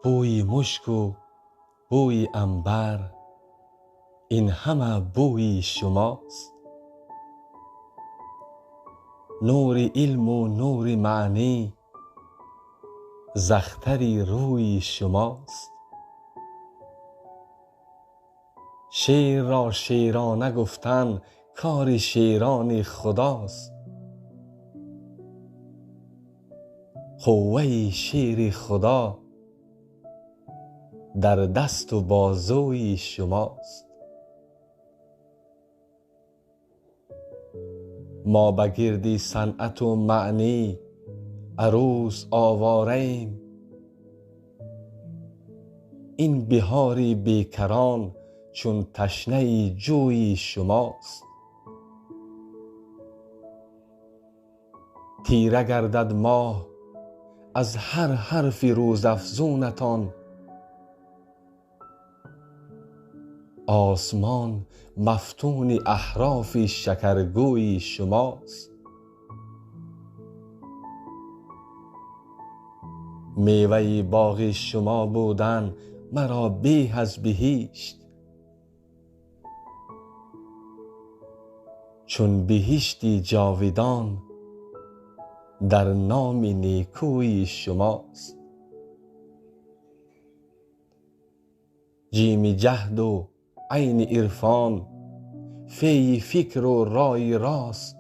بوی مشک و بوی عنبر، این همه بوی شماست. نور علم و نور معنی، ز اختر روی شماست. شعر را شعرانه گفتن کار شیران خداست. قوه شعر خدا در دست و بازوی شماست. ما به گرد صنعت و معنی عروس آواره ایم، این بهار بیکران چون تشنه جوی شماست. تیره گردد ماه از هر حرف روزافزونتان، آسمان مفتون احراف شکرگوی شماست. میوه باغ شما بودن مرا به از بهشت، چون بهشتی جاودان در نام نیکوی شماست. جیم جهد و عین عرفان، فی فکر و رای راست،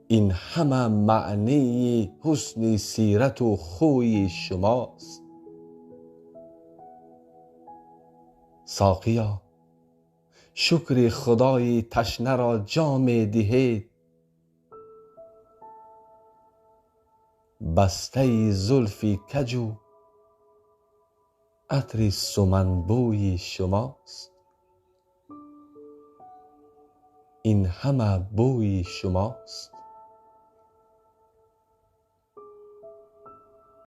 این همه معنی حسن سیرت و خوی شماست. ساقیا شکر خدای تشنه را جام دهید، بسته زلف کج عطر سمن بوی شماست. این همه بوی شماست.